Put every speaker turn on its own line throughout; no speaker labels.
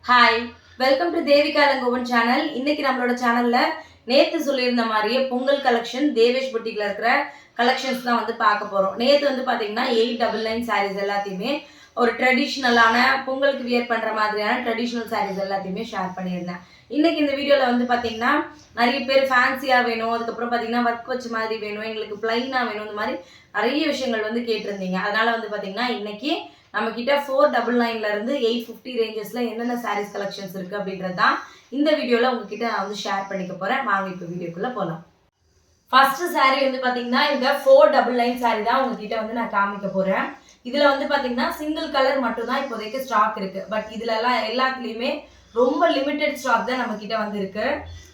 Hi, welcome to Devika Langovan channel. இன்னைக்கு நம்மளோட சேனல்ல நேத்து சொல்லியிருந்த மாதிரியே பொங்கல் கலெக்ஷன் தேவேஷ் புட்டிக்ல இருக்கிற கலெக்ஷன்ஸ் தான் வந்து பார்க்க போறோம். நேத்து வந்து பாத்தீங்கன்னா 899 சாரீஸ் எல்லாத்தையுமே ஒரு ட்ரெடிஷ்னலான பொங்கலுக்கு வியர் பண்ற மாதிரியான ட்ரெடிஷ்னல் சாரீஸ் எல்லாத்தையுமே ஷேர் பண்ணியிருந்தேன். இன்னைக்கு இந்த வீடியோல வந்து பாத்தீங்கன்னா நிறைய பேர் ஃபேன்சியா வேணும், அதுக்கப்புறம் பாத்தீங்கன்னா ஒர்க் வச்ச மாதிரி வேணும், எங்களுக்கு பிளைனா வேணும், இந்த மாதிரி நிறைய விஷயங்கள் வந்து கேட்டிருந்தீங்க. அதனால வந்து பாத்தீங்கன்னா இன்னைக்கு நம்ம கிட்ட 499ல இருந்து 850 ரேஞ்சஸ்ல என்னென்ன சாரீஸ் கலெக்ஷன்ஸ் இருக்கு அப்படின்றது தான் இந்த வீடியோல உங்ககிட்ட நான் வந்து ஷேர் பண்ணிக்க போறேன். வாங்க இப்போ வீடியோக்குள்ள போலாம். ஃபர்ஸ்ட் சாரீ வந்து பாத்தீங்கன்னா இந்த 499 சாரீ தான் உங்ககிட்ட வந்து நான் காமிக்க போறேன். இதுல வந்து பாத்தீங்கன்னா சிங்கிள் கலர் மட்டும் தான் இப்போதைக்கு ஸ்டாக் இருக்கு. பட் இதுல எல்லாம் எல்லாத்துலயுமே ரொம்ப லிமிடெட் ஸ்டாக் தான் நம்ம கிட்ட வந்து இருக்கு.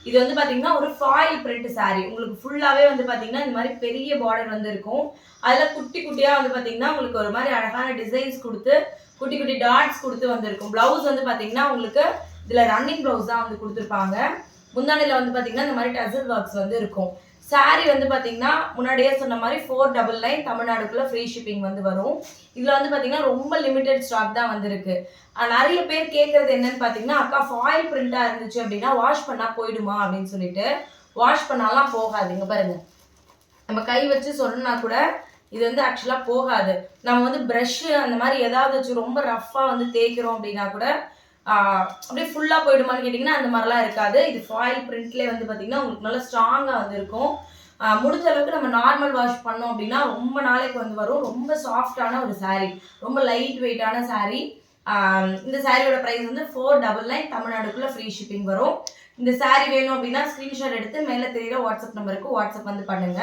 இது வந்து பாத்தீங்கன்னா ஒரு ஃபாயில் பிரிண்ட் சாரீ. உங்களுக்கு ஃபுல்லாவே வந்து பாத்தீங்கன்னா இந்த மாதிரி பெரிய பார்டர் வந்து இருக்கும். அதுல குட்டி குட்டியா வந்து பாத்தீங்கன்னா உங்களுக்கு ஒரு மாதிரி அழகான டிசைன்ஸ் கொடுத்து குட்டி குட்டி டாட்ஸ் கொடுத்து வந்திருக்கும். பிளவுஸ் வந்து பாத்தீங்கன்னா உங்களுக்கு இதுல ரன்னிங் பிளவுஸ் தான் வந்து கொடுத்துருப்பாங்க. முந்தானையில வந்து பாத்தீங்கன்னா இந்த மாதிரி டசல் ஒர்க்ஸ் வந்து இருக்கும். சாரி வந்து பாத்தீங்கன்னா முன்னாடியே சொன்ன மாதிரி 499 தமிழ்நாடுக்குள்ள ஃப்ரீ ஷிப்பிங் வந்து வரும். இதுல வந்து பாத்தீங்கன்னா ரொம்ப லிமிடெட் ஸ்டாக் தான் வந்திருக்கு. நிறைய பேர் கேட்கறது என்னன்னு பாத்தீங்கன்னா, அக்கா ஃபாயில் பிரிண்டா இருந்துச்சு அப்படின்னா வாஷ் பண்ணா போயிடுமா அப்படின்னு சொல்லிட்டு. வாஷ் பண்ணாலாம் போகாதுங்க. பாருங்க, நம்ம கை வச்சு சொன்னா கூட இது வந்து ஆக்சுவலா போகாது. நம்ம வந்து ப்ரஷ் அந்த மாதிரி ஏதாவது வச்சு ரொம்ப ரஃபா வந்து தேய்க்கிறோம் அப்படின்னா கூட அப்படியே ஃபுல்லா போயிடுமான்னு கேட்டிங்கன்னா அந்த மாதிரிலாம் இருக்காது. இது ஃபாயில் பிரிண்ட்லேயே வந்து பார்த்தீங்கன்னா உங்களுக்கு நல்லா ஸ்ட்ராங்காக வந்து இருக்கும். முடிஞ்ச அளவுக்கு நம்ம நார்மல் வாஷ் பண்ணோம் அப்படின்னா ரொம்ப நாளைக்கு வந்து வரும். ரொம்ப சாஃப்டான ஒரு சாரீ, ரொம்ப லைட் வெயிட்டான சாரீ. இந்த சாரியோட ப்ரைஸ் வந்து 499 தமிழ்நாடுக்குள்ள ஃப்ரீ ஷிப்பிங் வரும். இந்த சாரீ வேணும் அப்படின்னா ஸ்க்ரீன்ஷாட் எடுத்து மேலே தெரியுற வாட்ஸ்அப் நம்பருக்கு வாட்ஸ்அப் வந்து பண்ணுங்க.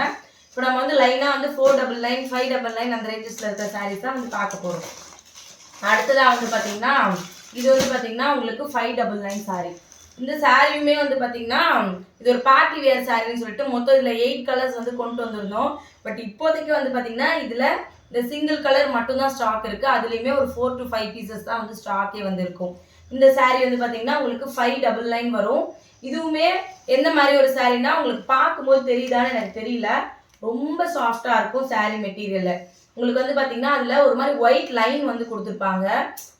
இப்போ நம்ம வந்து லைனாக வந்து 499 599 அந்த ரேஞ்சஸில் இருக்கிற சாரீஸ் தான் வந்து பார்க்க போகிறோம். அடுத்ததாக வந்து பார்த்தீங்கன்னா இது வந்து பார்த்தீங்கன்னா உங்களுக்கு 599 சாரீ. இந்த சாரியுமே வந்து பார்த்தீங்கன்னா இது ஒரு பார்ட்டி வேர் சாரின்னு சொல்லிட்டு மொத்தம் இதில் 8 கலர்ஸ் வந்து கொண்டு வந்திருந்தோம். பட் இப்போதைக்கு வந்து பார்த்தீங்கன்னா இதில் இந்த சிங்கிள் கலர் மட்டும்தான் ஸ்டாக் இருக்குது. அதுலேயுமே ஒரு 4 to 5 பீசஸ் தான் வந்து ஸ்டாக்கே வந்து இருக்கும். இந்த சாரீ வந்து பார்த்தீங்கன்னா உங்களுக்கு 599 வரும். இதுவுமே எந்த மாதிரி ஒரு சாரீனா உங்களுக்கு பார்க்கும்போது தெரியுதான்னு எனக்கு தெரியல, ரொம்ப சாஃப்டாக இருக்கும் சாரீ மெட்டீரியல். உங்களுக்கு வந்து பாத்தீங்கன்னா அதுல ஒரு மாதிரி ஒயிட் லைன் வந்து கொடுத்துருப்பாங்க.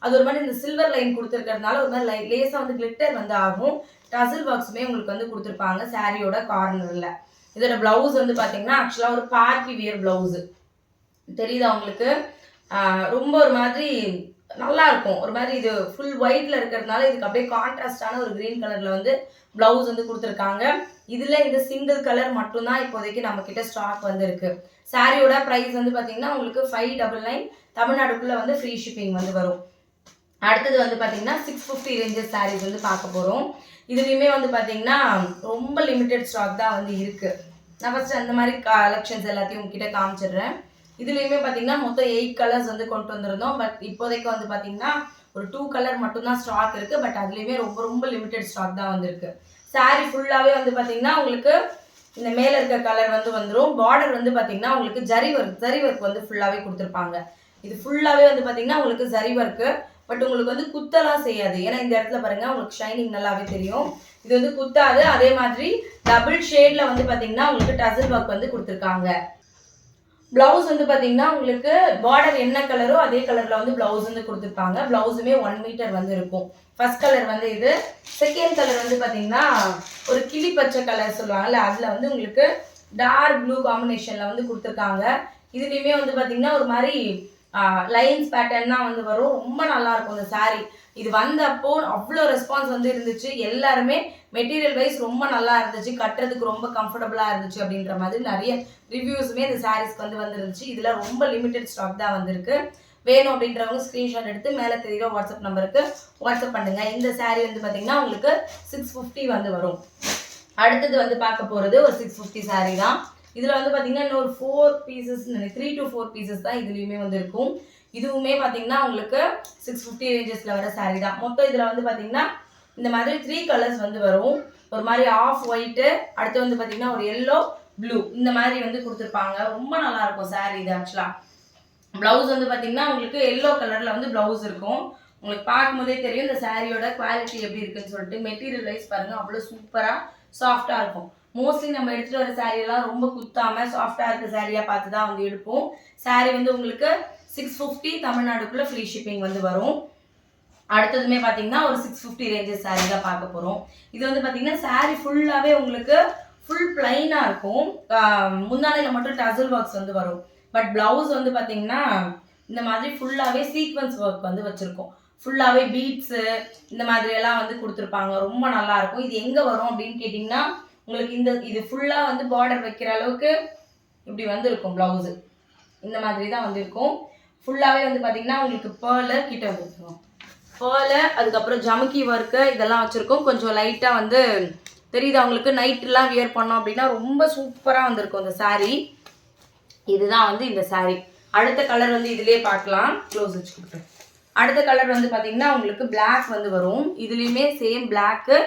அது ஒரு மாதிரி இந்த சில்வர் லைன் கொடுத்துருக்கிறதுனால ஒரு மாதிரி லேசா வந்து கிளிட்டர் வந்து ஆகும். டசல் ஒர்க்ஸுமே உங்களுக்கு வந்து கொடுத்துருப்பாங்க சாரியோட கார்னர்ல. இதோட பிளவுஸ் வந்து பாத்தீங்கன்னா ஆக்சுவலா ஒரு பார்ட்டி வியர் பிளவுஸ் தெரியுதா உங்களுக்கு. ரொம்ப ஒரு மாதிரி நல்லா இருக்கும். ஒரு மாதிரி இது ஃபுல் ஒயிட்ல இருக்கிறதுனால இதுக்கு அப்படியே கான்ட்ராஸ்டான ஒரு கிரீன் கலர்ல வந்து பிளவுஸ் வந்து கொடுத்துருக்காங்க. இதுல இந்த சிங்கிள் கலர் மட்டும்தான் இப்போதைக்கு நம்ம கிட்ட ஸ்டாக் வந்து இருக்கு. சாரியோட பிரைஸ் வந்து பாத்தீங்கன்னா உங்களுக்கு 599 தமிழ்நாடுக்குள்ள வந்து ஃப்ரீ ஷிப்பிங் வந்து வரும். அடுத்தது வந்து பாத்தீங்கன்னா 650 ரேஞ்சஸ் சாரீஸ் வந்து பார்க்க போறோம். இதுலயுமே வந்து பாத்தீங்கன்னா ரொம்ப லிமிடெட் ஸ்டாக் தான் வந்து இருக்கு. நான் ஃபர்ஸ்ட் அந்த மாதிரி கலெக்ஷன்ஸ் எல்லாத்தையும் உங்ககிட்ட காமிச்சிடுறேன். இதுலயுமே பாத்தீங்கன்னா மொத்தம் 8 கலர்ஸ் வந்து கொண்டு வந்திருந்தோம். பட் இப்போதைக்கு வந்து பாத்தீங்கன்னா ஒரு 2 கலர் மட்டும் தான் ஸ்டாக் இருக்கு. பட் அதுலயுமே ரொம்ப ரொம்ப லிமிடெட் ஸ்டாக் தான் வந்திருக்கு. சாரி ஃபுல்லாவே வந்து பாத்தீங்கன்னா உங்களுக்கு இந்த மேல இருக்க கலர் வந்து வந்துடும். பார்டர் வந்து பாத்தீங்கன்னா உங்களுக்கு ஜரி ஒர்க் வந்து ஃபுல்லாவே கொடுத்துருப்பாங்க. இது ஃபுல்லாவே வந்து பாத்தீங்கன்னா உங்களுக்கு ஜரி ஒர்க். பட் உங்களுக்கு வந்து குத்தலாம் செய்யாது. ஏன்னா இந்த இடத்துல பாருங்க உங்களுக்கு ஷைனிங் நல்லாவே தெரியும். இது வந்து குத்தாது. அதே மாதிரி டபுள் ஷேட்ல வந்து பாத்தீங்கன்னா உங்களுக்கு டசல் ஒர்க் வந்து கொடுத்துருக்காங்க. பிளவுஸ் வந்து பாத்தீங்கன்னா உங்களுக்கு பார்டர் என்ன கலரோ அதே கலர்ல வந்து பிளவுஸ் வந்து கொடுத்துருப்பாங்க. பிளவுஸுமே 1 மீட்டர் வந்து இருக்கும். ஃபர்ஸ்ட் கலர் வந்து இது. செகண்ட் கலர் வந்து பாத்தீங்கன்னா ஒரு கிளி பச்சை கலர் சொல்லுவாங்கல்ல, அதுல வந்து உங்களுக்கு டார்க் ப்ளூ காம்பினேஷன்ல வந்து கொடுத்துருக்காங்க. இதுலயுமே வந்து பாத்தீங்கன்னா ஒரு மாதிரி லைன்ஸ் பேட்டர்ன் தான் வந்து வரும். ரொம்ப நல்லா இருக்கும் இந்த சாரீ. இது வந்தப்போ அவ்வளோ ரெஸ்பான்ஸ் வந்து இருந்துச்சு. எல்லாருமே மெட்டீரியல் வைஸ் ரொம்ப நல்லா இருந்துச்சு, கட்டுறதுக்கு ரொம்ப கம்ஃபர்டபுளா இருந்துச்சு அப்படின்ற மாதிரி நிறைய ரிவ்யூஸுமே இந்த சாரீஸ்க்கு வந்து வந்துருந்துச்சு. இதுல ரொம்ப லிமிடெட் ஸ்டாக் தான் வந்திருக்கு. வேணும் அப்படின்றவங்க ஸ்கிரீன்ஷாட் எடுத்து மேலே தெரியுற வாட்ஸ்அப் நம்பருக்கு வாட்ஸ்அப் பண்ணுங்க. இந்த சாரீ வந்து பாத்தீங்கன்னா உங்களுக்கு 650 வந்து வரும். அடுத்தது வந்து பார்க்க போறது ஒரு 650 சாரீ தான். இதுல வந்து பாத்தீங்கன்னா இன்னொரு 4 பீசஸ் 3 to 4 பீசஸ் தான் இதுலயுமே வந்து இருக்கும். இதுவுமே பாத்தீங்கன்னா உங்களுக்கு 650 ரேஞ்சஸ்ல வர சாரீ தான். மொத்தம் இதுல வந்து பாத்தீங்கன்னா இந்த மாதிரி 3 கலர்ஸ் வந்து வரும். ஒரு மாதிரி ஆஃப் ஒயிட், அடுத்து வந்து பாத்தீங்கன்னா ஒரு எல்லோ ப்ளூ, இந்த மாதிரி வந்து கொடுத்துருப்பாங்க. ரொம்ப நல்லா இருக்கும் சாரீ இது. ஆக்சுவலா பிளவுஸ் வந்து பாத்தீங்கன்னா உங்களுக்கு எல்லோ கலர்ல வந்து பிளவுஸ் இருக்கும். உங்களுக்கு பார்க்கும்போதே தெரியும் இந்த சாரியோட குவாலிட்டி எப்படி இருக்குன்னு சொல்லிட்டு. மெட்டீரியல் வைஸ் பாருங்க அவ்வளோ சூப்பரா சாஃப்டா இருக்கும். மோஸ்ட்லி நம்ம எடுத்துட்டு வர சாரீ எல்லாம் ரொம்ப குத்தாம சாஃப்டா இருக்க சாரியா பார்த்து தான் வந்து எடுப்போம். சாரீ வந்து உங்களுக்கு 650 தமிழ்நாடுக்குள்ள ஃப்ரீ ஷிப்பிங் வந்து வரும். அடுத்ததுமே பார்த்தீங்கன்னா ஒரு 650 ரேஞ்சஸ் சாரீ தான் பார்க்க போகிறோம். இது வந்து பார்த்தீங்கன்னா சாரீ ஃபுல்லாகவே உங்களுக்கு ஃபுல் பிளைனாக இருக்கும். முந்தானையில் மட்டும் டசல் ஒர்க்ஸ் வந்து வரும். பட் பிளவுஸ் வந்து பார்த்தீங்கன்னா இந்த மாதிரி ஃபுல்லாகவே சீக்வன்ஸ் ஒர்க் வந்து வச்சுருக்கோம். ஃபுல்லாகவே பீட்ஸு இந்த மாதிரி எல்லாம் வந்து கொடுத்துருப்பாங்க. ரொம்ப நல்லாயிருக்கும். இது எங்கே வரும் அப்படின்னு கேட்டிங்கன்னா உங்களுக்கு இது ஃபுல்லாக வந்து பார்டர் வைக்கிற அளவுக்கு இப்படி வந்து இருக்கும். ப்ளவுஸு இந்த மாதிரி தான் வந்து இருக்கும். ஃபுல்லாகவே வந்து பார்த்தீங்கன்னா உங்களுக்கு பேர்லு கிட்ட வந்துருக்கோம். பேர்லு அதுக்கப்புறம் ஜமுக்கி ஒர்க்கு இதெல்லாம் வச்சுருக்கோம். கொஞ்சம் லைட்டாக வந்து தெரியுது அவங்களுக்கு. நைட்டெலாம் வியர் பண்ணோம் அப்படின்னா ரொம்ப சூப்பராக வந்திருக்கும் இந்த சாரீ. இதுதான் வந்து இந்த சாரீ. அடுத்த கலர் வந்து இதிலே பார்க்கலாம். க்ளோஸ் வச்சு கொடுக்குறேன். அடுத்த கலர் வந்து பார்த்தீங்கன்னா உங்களுக்கு பிளாக் வந்து வரும். இதுலேயுமே சேம் பிளாக்கு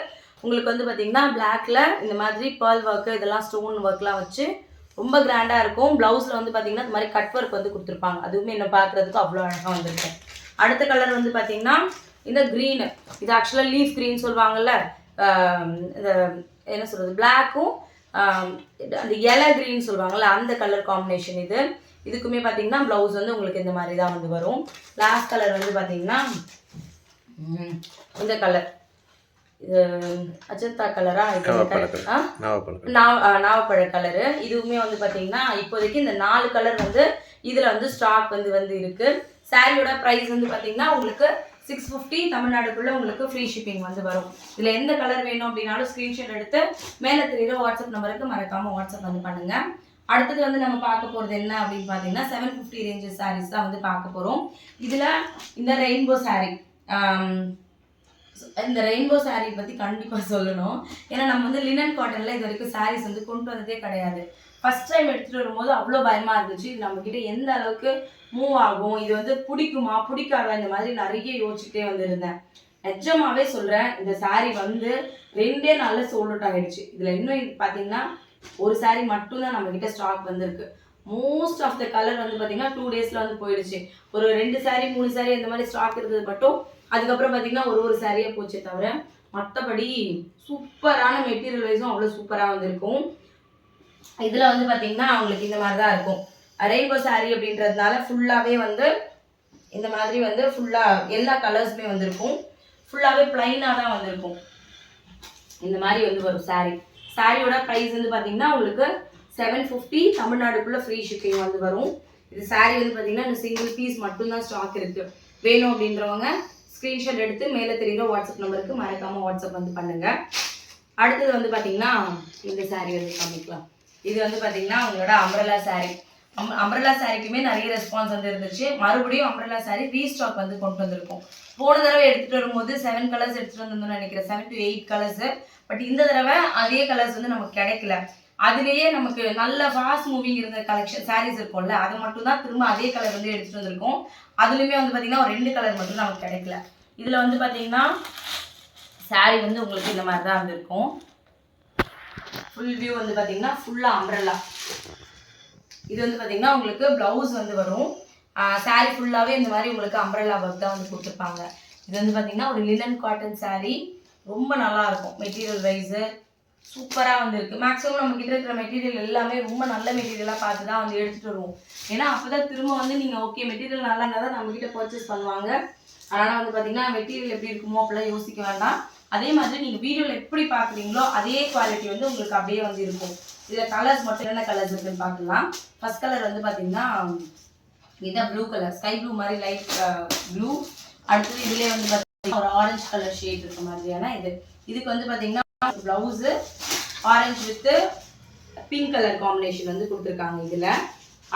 உங்களுக்கு வந்து பார்த்தீங்கன்னா பிளாக்கில் இந்த மாதிரி பேர்ல் ஒர்க்கு இதெல்லாம் ஸ்டோன் ஒர்க்லாம் வச்சு ரொம்ப கிராண்டாக இருக்கும். ப்ளவுஸில் வந்து பார்த்தீங்கன்னா இந்த மாதிரி கட் ஒர்க் வந்து கொடுத்துருப்பாங்க. அதுவுமே என்ன பார்க்குறதுக்கு அவ்வளோ அழகாக வந்திருக்கும். அடுத்த கலர் வந்து பார்த்தீங்கன்னா இந்த க்ரீனு. இது ஆக்சுவலாக லீஃப் க்ரீன் சொல்லுவாங்கள்ல. இந்த என்ன சொல்கிறது பிளாக்கும் அந்த இலை க்ரீன் சொல்லுவாங்கள்ல அந்த கலர் காம்பினேஷன் இது. இதுக்குமே பார்த்தீங்கன்னா ப்ளவுஸ் வந்து உங்களுக்கு இந்த மாதிரி தான் வந்து வரும். லாஸ்ட் கலர் வந்து பார்த்தீங்கன்னா இந்த கலர் இது அஜந்தா கலரா நாவப்பழ கலரு. இதுவுமே வந்து பார்த்தீங்கன்னா இப்போதைக்கு இந்த 4 கலர் வந்து இதில் வந்து ஸ்டாக் வந்து இருக்கு. சாரியோட ப்ரைஸ் வந்து பார்த்தீங்கன்னா உங்களுக்கு 650 தமிழ்நாடுக்குள்ளே உங்களுக்கு ஃப்ரீ ஷிப்பிங் வந்து வரும். இதில் எந்த கலர் வேணும் அப்படின்னாலும் ஸ்க்ரீன்ஷாட் எடுத்து மேலே தெரியுற வாட்ஸ்அப் நம்பருக்கு மறக்காமல் வாட்ஸ்அப் வந்து பண்ணுங்கள். அடுத்தது வந்து நம்ம பார்க்க போகிறது என்ன அப்படின்னு பார்த்தீங்கன்னா 750 ரேஞ்சஸ் சாரீஸ் தான் வந்து பார்க்க போகிறோம். இதில் இந்த ரெயின்போ சாரீ இந்த ரெயின்போ சாரீ பற்றி கண்டிப்பாக சொல்லணும். ஏன்னா நம்ம வந்து லினன் காட்டனில் இது வரைக்கும் சாரீஸ் வந்து கொண்டு வந்ததே கிடையாது. ஃபஸ்ட் டைம் எடுத்துகிட்டு வரும்போது அவ்வளோ பயமாக இருந்துச்சு. இது நம்மக்கிட்ட எந்த அளவுக்கு மூவ் ஆகும், இது வந்து பிடிக்குமா பிடிக்காதா இந்த மாதிரி நிறைய யோசிச்சுட்டே வந்துருந்தேன். நிஜமாவே சொல்கிறேன், இந்த சாரீ வந்து 2 நாளில் சோல்ட் அவுட் ஆகிடுச்சு. இதில் இன்னும் பார்த்தீங்கன்னா ஒரு சாரீ மட்டும்தான் நம்மக்கிட்ட ஸ்டாக் வந்திருக்கு. மோஸ்ட் ஆஃப் த கலர் வந்து பார்த்தீங்கன்னா 2 டேஸில் வந்து போயிடுச்சு. ஒரு 2 சாரீ 3 சாரீ இந்த மாதிரி ஸ்டாக் இருந்தது மட்டும் அதுக்கப்புறம் பார்த்தீங்கன்னா ஒரு சாரியாக போச்சே தவிர மற்றபடி சூப்பரான மெட்டீரியல் வைஸும் அவ்வளோ சூப்பராக வந்திருக்கும். இதில் வந்து பார்த்தீங்கன்னா அவங்களுக்கு இந்த மாதிரி தான் இருக்கும். ரெயின்போ சாரீ அப்படின்றதுனால ஃபுல்லாகவே வந்து இந்த மாதிரி வந்து ஃபுல்லாக எல்லா கலர்ஸுமே வந்திருக்கும். ஃபுல்லாகவே ப்ளைனாக தான் வந்திருக்கும். இந்த மாதிரி வந்து வரும் சாரீ. சாரியோட ப்ரைஸ் வந்து பார்த்தீங்கன்னா உங்களுக்கு 750 தமிழ்நாடுக்குள்ளே ஃப்ரீ ஷிப்பிங் வந்து வரும். இது சாரீ வந்து பார்த்தீங்கன்னா இந்த சிங்கிள் பீஸ் மட்டும்தான் ஸ்டாக் இருக்குது. வேணும் அப்படின்றவங்க ஸ்க்ரீன்ஷாட் எடுத்து மேலே தெரியுற வாட்ஸ்அப் நம்பருக்கு மறக்காமல் வாட்ஸ்அப் வந்து பண்ணுங்கள். அடுத்தது வந்து பார்த்தீங்கன்னா இந்த சாரீ வந்து காமிக்கலாம். இது வந்து பார்த்தீங்கன்னா உங்களோட அம்ப்ரெல்லா சாரீ. அம்ப்ரெல்லா சாரீக்குமே நிறைய ரெஸ்பான்ஸ் வந்து இருந்துச்சு. மறுபடியும் அம்ப்ரெல்லா சாரீ ரீஸ்டாக் வந்து கொண்டு வந்திருக்கோம். போன தடவை எடுத்துகிட்டு வரும்போது 7 கலர்ஸ் எடுத்துகிட்டு வந்திருந்தோம்னு நினைக்கிறேன். 7 to 8 கலர்ஸு. பட் இந்த தடவை அதே கலர்ஸ் வந்து நமக்கு கிடைக்கல. அதுலேயே நமக்கு நல்ல ஃபாஸ்ட் மூவிங் இருந்த கலெக்ஷன் சாரீஸ் இருக்கும்ல, அதை மட்டும் தான் திரும்ப அதே கலர் வந்து எடுத்துகிட்டு வந்திருக்கோம். அதுலேயுமே வந்து பார்த்தீங்கன்னா ஒரு 2 கலர் மட்டும் நமக்கு கிடைக்கல. இதில் வந்து பார்த்தீங்கன்னா சாரீ வந்து உங்களுக்கு இந்த மாதிரி தான் வந்துருக்கும். ஃபுல் வியூ வந்து பார்த்தீங்கன்னா ஃபுல்லாக அம்ப்ரெல்லா. இது வந்து பார்த்தீங்கன்னா உங்களுக்கு ப்ளவுஸ் வந்து வரும். சாரீ ஃபுல்லாகவே இந்த மாதிரி உங்களுக்கு அம்ப்ரெல்லா ஒர்க் தான் வந்து கொடுத்துருப்பாங்க. இது வந்து பார்த்தீங்கன்னா ஒரு லினன் காட்டன் சாரீ. ரொம்ப நல்லாயிருக்கும். மெட்டீரியல் வைஸு சூப்பராக வந்துருக்கு. மேக்ஸிமம் நம்மக்கிட்ட இருக்கிற மெட்டீரியல் எல்லாமே ரொம்ப நல்ல மெட்டீரியலாக பார்த்து தான் வந்து எடுத்துகிட்டு வருவோம். ஏன்னா அப்போ தான் திரும்ப வந்து நீங்கள் ஓகே மெட்டீரியல் நல்லா இருந்தால் தான் நம்மக்கிட்ட பர்ச்சேஸ் பண்ணுவாங்க. அதனால் வந்து பார்த்தீங்கன்னா மெட்டீரியல் எப்படி இருக்குமோ அப்படிலாம் யோசிக்க வேண்டாம். அதே மாதிரி நீங்கள் வீடியோவில் எப்படி பார்க்குறீங்களோ அதே குவாலிட்டி வந்து உங்களுக்கு அப்படியே வந்து இருக்கும். இதில் கலர்ஸ் மட்டும் என்னென்ன கலர்ஸ் இருக்குன்னு பார்க்கலாம். ஃபர்ஸ்ட் கலர் வந்து பார்த்தீங்கன்னா இதுதான் ப்ளூ கலர், ஸ்கை ப்ளூ மாதிரி லைட் ப்ளூ. அடுத்தது இதுலேயே வந்து பார்த்தீங்கன்னா ஒரு ஆரஞ்சு கலர் ஷேட் இருக்க மாதிரியான இதுக்கு வந்து பார்த்தீங்கன்னா blouse orange with pink colour combination வந்து கொடுத்துருக்காங்க. இதில்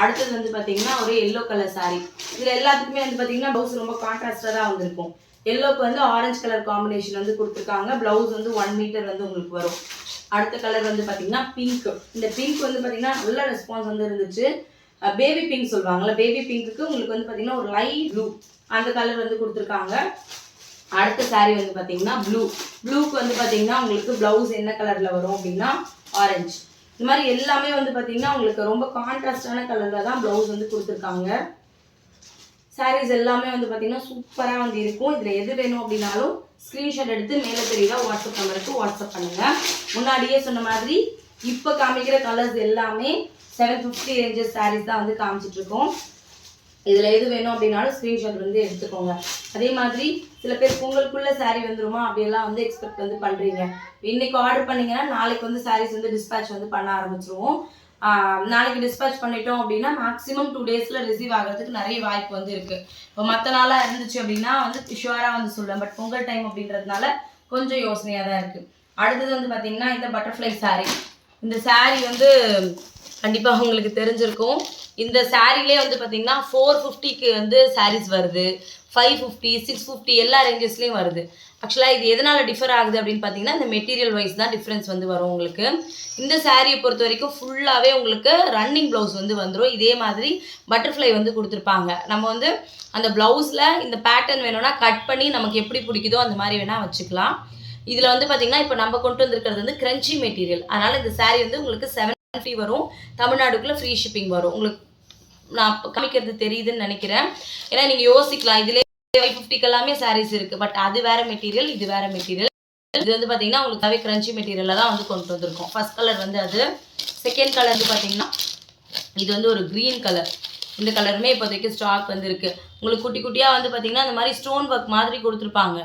அடுத்தது வந்து பார்த்தீங்கன்னா ஒரு எல்லோ கலர் சாரீ. இதில் எல்லாத்துக்குமே வந்து பார்த்தீங்கன்னா ப்ளவுஸ் ரொம்ப கான்ட்ராஸ்டாக தான் வந்திருக்கும். எல்லோக்கு வந்து ஆரஞ்சு கலர் காம்பினேஷன் வந்து கொடுத்துருக்காங்க. ப்ளவுஸ் வந்து 1 மீட்டர் வந்து உங்களுக்கு வரும். அடுத்த கலர் வந்து பார்த்தீங்கன்னா பிங்க். இந்த பிங்க் வந்து பார்த்தீங்கன்னா நல்ல ரெஸ்பான்ஸ் வந்து இருந்துச்சு. பேபி பிங்க் சொல்லுவாங்கள்ல, பேபி பிங்க்குக்கு உங்களுக்கு வந்து பார்த்தீங்கன்னா ஒரு லைட் ப்ளூ அந்த கலர் வந்து கொடுத்துருக்காங்க. அடுத்த சாரீ வந்து பார்த்தீங்கன்னா ப்ளூக்கு வந்து பார்த்தீங்கன்னா உங்களுக்கு ப்ளவுஸ் என்ன கலரில் வரும் அப்படின்னா ஆரஞ்சு. இந்த மாதிரி எல்லாமே வந்து பார்த்தீங்கன்னா உங்களுக்கு ரொம்ப கான்ட்ராஸ்டான கலரில் தான் ப்ளவுஸ் வந்து கொடுத்துருக்காங்க. சாரீஸ் எல்லாமே வந்து பார்த்தீங்கன்னா சூப்பராக வந்து இருக்கும். இதில் எது வேணும் அப்படின்னாலும் ஸ்க்ரீன்ஷாட் எடுத்து மேலே தெரியுற வாட்ஸ்அப் நம்பருக்கு வாட்ஸ்அப் பண்ணுங்கள். முன்னாடியே சொன்ன மாதிரி இப்போ காமிக்கிற கலர்ஸ் எல்லாமே 750 ரேஞ்சஸ் சாரீஸ் தான் வந்து காமிச்சிட்ருக்கோம். இதில் எது வேணும் அப்படின்னாலும் ஸ்க்ரீன்ஷாட் வந்து எடுத்துக்கோங்க. அதே மாதிரி சில பேர் பொங்கலுக்குள்ளே சாரீ வந்துருமா அப்படியெல்லாம் வந்து எக்ஸ்பெக்ட் வந்து பண்ணுறீங்க. இன்றைக்கி ஆர்டர் பண்ணிங்கன்னா நாளைக்கு வந்து சாரீஸ் வந்து டிஸ்பேச் வந்து பண்ண ஆரம்பிச்சிருவோம். நாளைக்கு டிஸ்பேச் பண்ணிட்டோம் அப்படின்னா மேக்ஸிமம் 2 டேஸில் ரிசீவ் ஆகிறதுக்கு நிறைய வாய்ப்பு வந்து இருக்குது. இப்போ மற்ற நாளாக இருந்துச்சு அப்படின்னா வந்து ஷுவராக வந்து சொல்லுவேன். பட் பொங்கல் டைம் அப்படின்றதுனால கொஞ்சம் யோசனையாக தான் இருக்குது. அடுத்தது வந்து பார்த்திங்கன்னா இந்த பட்டர்ஃப்ளை சாரீ. இந்த சாரீ வந்து கண்டிப்பாக உங்களுக்கு தெரிஞ்சிருக்கும். இந்த சாரீலே வந்து பார்த்திங்கன்னா 450க்கு வந்து சாரீஸ் வருது, 550, 650 எல்லா ரேஞ்சஸ்லேயும் வருது. ஆக்சுவலாக இது எதனால் டிஃபர் ஆகுது அப்படின்னு பார்த்தீங்கன்னா இந்த மெட்டீரியல் வைஸ் தான் டிஃப்ரென்ஸ் வந்து வரும் உங்களுக்கு. இந்த சாரியை பொறுத்த வரைக்கும் ஃபுல்லாகவே உங்களுக்கு ரன்னிங் ப்ளவுஸ் வந்து வந்துடும். இதே மாதிரி பட்டர்ஃப்ளை வந்து கொடுத்துருப்பாங்க. நம்ம வந்து அந்த ப்ளவுஸில் இந்த பேட்டர்ன் வேணும்னா கட் பண்ணி நமக்கு எப்படி பிடிக்குதோ அந்த மாதிரி வேணால் வச்சுக்கலாம். இதில் வந்து பார்த்திங்கன்னா இப்போ நம்ம கொண்டு வந்திருக்கிறது வந்து கிரன்ச்சி மெட்டீரியல். அதனால் இந்த சாரீ வந்து உங்களுக்கு 750 வரும். தமிழ்நாடுக்குள்ளே ஃப்ரீ ஷிப்பிங் வரும். உங்களுக்கு நான் காமிக்கிறது தெரியுதுன்னு நினைக்கிறேன். ஏன்னா நீங்கள் யோசிக்கலாம், இதிலே 550க்கு எல்லாமே சாரீஸ் இருக்குது. பட் அது வேறு மெட்டீரியல், இது வேறு மெட்டீரியல். இது வந்து பார்த்தீங்கன்னா உங்களுக்கு கிரன்ச்சி மெட்டீரியலில் தான் வந்து கொண்டு வந்திருக்கோம். ஃபர்ஸ்ட் கலர் வந்து அது. செகண்ட் கலர் வந்து பார்த்தீங்கன்னா இது வந்து ஒரு க்ரீன் கலர். இந்த கலருமே இப்போதைக்கு ஸ்டாக் வந்து இருக்குது. உங்களுக்கு குட்டி குட்டியாக வந்து பார்த்தீங்கன்னா இந்த மாதிரி ஸ்டோன் ஒர்க் மாதிரி கொடுத்துருப்பாங்க.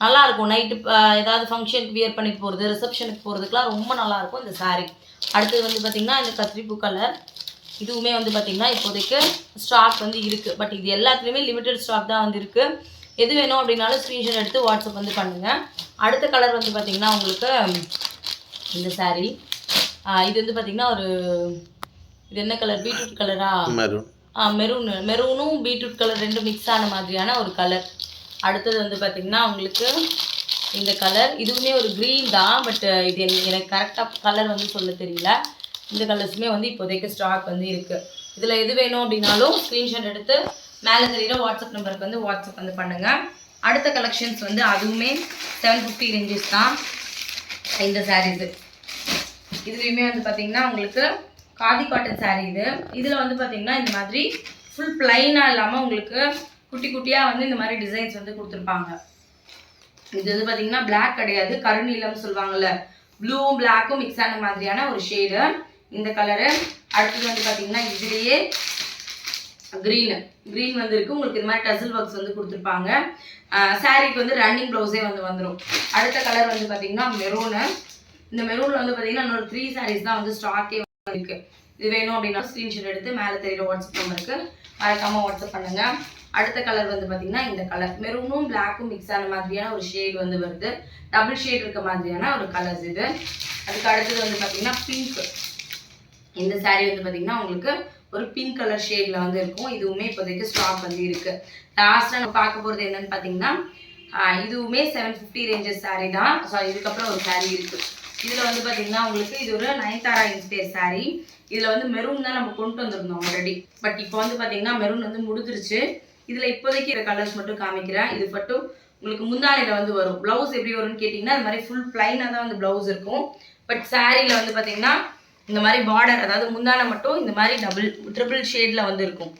நல்லாயிருக்கும். நைட்டு ஏதாவது ஃபங்க்ஷனுக்கு வியர் பண்ணிட்டு போகிறது, ரிசப்ஷனுக்கு போகிறதுக்குலாம் ரொம்ப நல்லாயிருக்கும் இந்த சாரீ. அடுத்தது வந்து பார்த்திங்கன்னா இந்த கத்திரிப்பூ கலர். இதுவுமே வந்து பார்த்திங்கன்னா இப்போதைக்கு ஸ்டாக் வந்து இருக்குது. பட் இது எல்லாத்துலேயுமே லிமிட்டட் ஸ்டாக் தான் வந்து இருக்குது. எது வேணும் அப்படின்னாலும் ஸ்க்ரீன்ஷாட் எடுத்து வாட்ஸ்அப் வந்து பண்ணுங்கள். அடுத்த கலர் வந்து பார்த்திங்கன்னா உங்களுக்கு இந்த சாரீ. இது வந்து பார்த்திங்கன்னா ஒரு இது என்ன கலர், பீட்ரூட் கலரா? மெரூனும் பீட்ரூட் கலர் ரெண்டும் மிக்ஸ் ஆன மாதிரியான ஒரு கலர். அடுத்தது வந்து பார்த்திங்கன்னா உங்களுக்கு இந்த கலர். இதுவுமே ஒரு க்ரீன் தான். பட் இது எனக்கு கரெக்டாக கலர் வந்து சொல்ல தெரியல. இந்த கலர்ஸுமே வந்து இப்போதைக்கு ஸ்டாக் வந்து இருக்குது. இதில் எது வேணும் அப்படின்னாலும் ஸ்க்ரீன்ஷாட் எடுத்து மேலே தெரியுற வாட்ஸ்அப் நம்பருக்கு வந்து வாட்ஸ்அப் வந்து பண்ணுங்கள். அடுத்த கலெக்ஷன்ஸ் வந்து அதுவுமே 750 ரேஞ்சஸ் தான் இந்த சாரீஸு. இதுலேயுமே வந்து பார்த்திங்கன்னா உங்களுக்கு காதி காட்டன் சாரீ இது. இதில் வந்து பார்த்திங்கன்னா இந்த மாதிரி ஃபுல் பிளைனாக இல்லாமல் உங்களுக்கு குட்டி குட்டியாக வந்து இந்த மாதிரி டிசைன்ஸ் வந்து கொடுத்துருப்பாங்க. இது வந்து பார்த்திங்கன்னா பிளாக் கிடையாது, கருநீலம்னு சொல்லுவாங்கள்ல, ப்ளூவும் பிளாக்கும் மிக்ஸ் ஆன மாதிரியான ஒரு ஷேடு இந்த கலரு. அடுத்தது வந்து பார்த்திங்கன்னா இதுலேயே க்ரீன் வந்து இருக்குது. உங்களுக்கு இது மாதிரி டசில் ஒர்க்ஸ் வந்து கொடுத்துருப்பாங்க. சாரீக்கு வந்து ரன்னிங் ப்ளவுஸே வந்து வந்துடும். அடுத்த கலர் வந்து பார்த்திங்கன்னா மெரூனு. இந்த மெரூனில் வந்து பார்த்திங்கன்னா இன்னொரு 3 சாரீஸ் தான் வந்து ஸ்டாக்கே இருக்குது. இது வேணும் அப்படின்னா ஸ்க்ரீன்ஷாட் எடுத்து மேலே தெரியுற வாட்ஸ்அப் நம்பருக்கு மறக்காமல் வாட்ஸ்அப் பண்ணுங்கள். அடுத்த கலர் வந்து பார்த்திங்கன்னா இந்த கலர் மெரூனும் பிளாக்கும் மிக்ஸ் ஆன மாதிரியான ஒரு ஷேட் வந்து வருது. டபுள் ஷேட் இருக்க மாதிரியான ஒரு கலர்ஸ் இது. அதுக்கு அடுத்தது வந்து பார்த்திங்கன்னா பிங்க். இந்த சாரீ வந்து பார்த்திங்கன்னா உங்களுக்கு ஒரு பிங்க் கலர் ஷேடில் வந்து இருக்கும். இதுவுமே இப்போதைக்கு ஸ்டாக் வந்து இருக்குது. லாஸ்ட்டாக நம்ம பார்க்க போகிறது என்னென்னு பார்த்தீங்கன்னா இதுவுமே 750 ரேஞ்சஸ் சாரீ தான். ஸோ இதுக்கப்புறம் ஒரு சாரீ இருக்குது. இதில் வந்து பார்த்திங்கன்னா உங்களுக்கு இது ஒரு நயன்தாரா இன்ஸ்பயர் சாரீ. இதில் வந்து மெரூன் தான் நம்ம கொண்டு வந்திருந்தோம் ஆல்ரெடி. பட் இப்போ வந்து பார்த்திங்கன்னா மெரூன் வந்து முடிஞ்சிருச்சு. இதில் இப்போதைக்கு இந்த கலர்ஸ் மட்டும் காமிக்கிறேன். இது மட்டும் உங்களுக்கு முந்தானையில் வந்து வரும். ப்ளவுஸ் எப்படி வரும்னு கேட்டிங்கன்னா அது மாதிரி ஃபுல் ப்ளைனாக தான் வந்து ப்ளவுஸ் இருக்கும். பட் சாரியில் வந்து பார்த்திங்கன்னா இந்த மாதிரி பார்டர், அதாவது முந்தானை மட்டும் இந்த மாதிரி ட்ரிபிள் ஷேடில் வந்து இருக்கும்.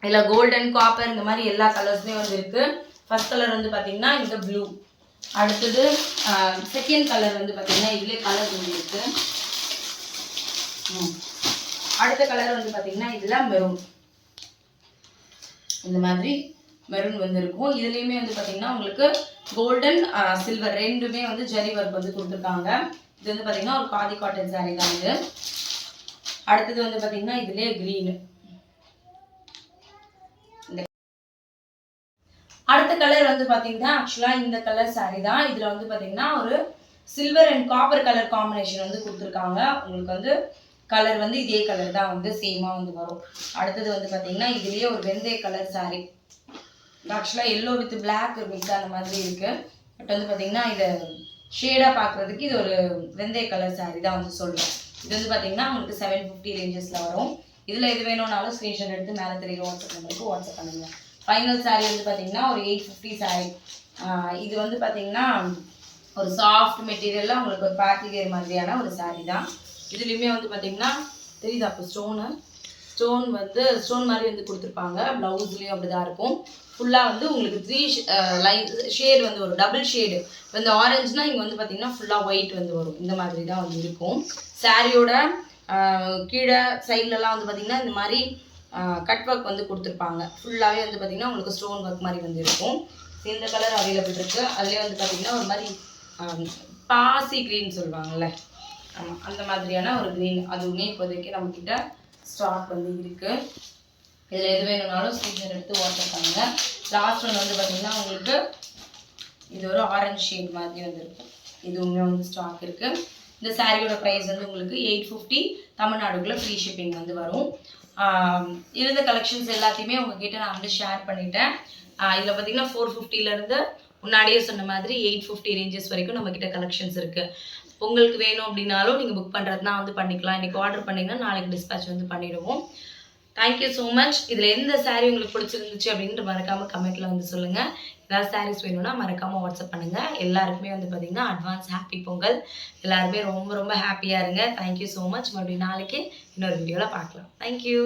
இதில் கோல்டன், காப்பர் இந்த மாதிரி எல்லா கலர்ஸுமே வந்து இருக்குது. ஃபர்ஸ்ட் கலர் வந்து பார்த்திங்கன்னா இந்த ப்ளூ. அடுத்தது செகண்ட் கலர் வந்து பார்த்திங்கன்னா இதுலேயே கலர் வந்து இருக்குது. அடுத்த கலர் வந்து பார்த்திங்கன்னா இதில் மெரூன். இந்த மாதிரி மெரூன் வந்து இருக்கும். இதுலேயுமே வந்து பார்த்திங்கன்னா உங்களுக்கு கோல்டன், சில்வர் ரெண்டுமே வந்து ஜரி ஒர்க் வந்து கொடுத்துருக்காங்க. இது வந்து பார்த்திங்கன்னா ஒரு காதி காட்டன் சாரீ தான் இது. அடுத்தது வந்து பார்த்திங்கன்னா இதுலேயே க்ரீனு. அடுத்த கலர் வந்து பார்த்திங்கன்னா ஆக்சுவலாக இந்த கலர் சாரீ தான். இதில் வந்து பார்த்திங்கன்னா ஒரு silver and copper colour combination வந்து கொடுத்துருக்காங்க. உங்களுக்கு வந்து கலர் வந்து இதே கலர் தான் வந்து சேமாக வந்து வரும். அடுத்தது வந்து பார்த்திங்கன்னா இதுலேயே ஒரு வெந்தய கலர் சாரீ. ஆக்சுவலாக எல்லோ வித் பிளாக் மிக்ஸ் ஆன மாதிரி இருக்குது. பட் வந்து பார்த்திங்கன்னா இதை ஷேடாக பார்க்குறதுக்கு இது ஒரு வெந்தய கலர் சாரீ தான் வந்து சொல்லுவேன். இது வந்து பார்த்திங்கன்னா உங்களுக்கு 750 ரேஞ்சஸில் வரும். இதில் எது வேணும்னாலும் ஸ்க்ரீன்ஷாட் எடுத்து மேலே தெரியுற வாட்ஸ்அப் நம்பருக்கு வாட்ஸ்அப் பண்ணுங்கள். ஃபைனல் சாரீ வந்து பார்த்திங்கன்னா ஒரு 850 சாரீ. இது வந்து பார்த்திங்கன்னா ஒரு சாஃப்ட் மெட்டீரியலில் உங்களுக்கு ஒரு பார்ட்டி வேர் மாதிரியான ஒரு சாரீ தான். இதுலேயுமே வந்து பார்த்திங்கன்னா தெரியுதா அப்போ ஸ்டோன் மாதிரி வந்து கொடுத்துருப்பாங்க. ப்ளவுஸ்லேயும் அப்படி தான் இருக்கும். ஃபுல்லாக வந்து உங்களுக்கு 3 லைன் ஷேடு வந்து ஒரு டபுள் ஷேடு. இப்போ இந்த ஆரஞ்சுனா இங்கே வந்து பார்த்திங்கன்னா ஃபுல்லாக ஒயிட் வந்து வரும். இந்த மாதிரி தான் வந்து இருக்கும். சாரியோட கீழே சைட்லலாம் வந்து பார்த்திங்கன்னா இந்த மாதிரி கட் ஒர்க் வந்து கொடுத்துருப்பாங்க. ஃபுல்லாகவே வந்து பார்த்திங்கன்னா உங்களுக்கு ஸ்டோன் ஒர்க் மாதிரி வந்து இருக்கும். இந்த கலர் அவைலபிள் இருக்குது. அதுலேயே வந்து பார்த்திங்கன்னா ஒரு மாதிரி பாசி க்ரீன் சொல்லுவாங்கள்ல, ஆமாம் அந்த மாதிரியான ஒரு க்ரீன், அதுவுமே இப்போதைக்கு நம்மக்கிட்ட ஸ்டாக் வந்து இருக்குது. இதில் எது வேணும்னாலும் ஸ்க்ரீன்ஷாட் எடுத்து வாட்ஸ்அப் பண்ணுங்கள். லாஸ்ட் ஒன்று வந்து பார்த்திங்கன்னா உங்களுக்கு இது ஒரு ஆரஞ்சு ஷேட் மாதிரி வந்து இருக்கும். இதுவுமே வந்து ஸ்டாக் இருக்குது. இந்த சாரியோட ப்ரைஸ் வந்து உங்களுக்கு 850 தமிழ்நாடுக்குள்ளே ஃப்ரீ ஷிப்பிங் வந்து வரும். இருந்த கலெக்ஷன்ஸ் எல்லாத்தையுமே உங்ககிட்ட நான் வந்து ஷேர் பண்ணிட்டேன். இதில் பார்த்தீங்கன்னா 450லேருந்து முன்னாடியே சொன்ன மாதிரி 850 ரேஞ்சஸ் வரைக்கும் நம்மக்கிட்ட கலெக்ஷன்ஸ் இருக்குது. உங்களுக்கு வேணும் அப்படின்னாலும் நீங்கள் புக் பண்ணுறதுனா வந்து பண்ணிக்கலாம். இன்றைக்கி ஆர்டர் பண்ணிங்கன்னா நாளைக்கு டிஸ்பேச் வந்து பண்ணிவிடுவோம். Thank you so much. இதில் எந்த சாரீ உங்களுக்கு பிடிச்சிருந்துச்சு அப்படின்ட்டு மறக்காமல் கமெண்ட்டில் வந்து சொல்லுங்கள். ஏதாவது சாரீஸ் வேணும்னா மறக்காமல் வாட்ஸ்அப் பண்ணுங்கள். எல்லாருக்குமே வந்து பார்த்திங்கன்னா அட்வான்ஸ் ஹாப்பி பொங்கல். எல்லாருமே ரொம்ப ரொம்ப ஹாப்பியாக இருங்க. Thank you so much. மறுபடியும் நாளைக்கு இன்னொரு வீடியோவில் பார்க்கலாம். தேங்க்யூ.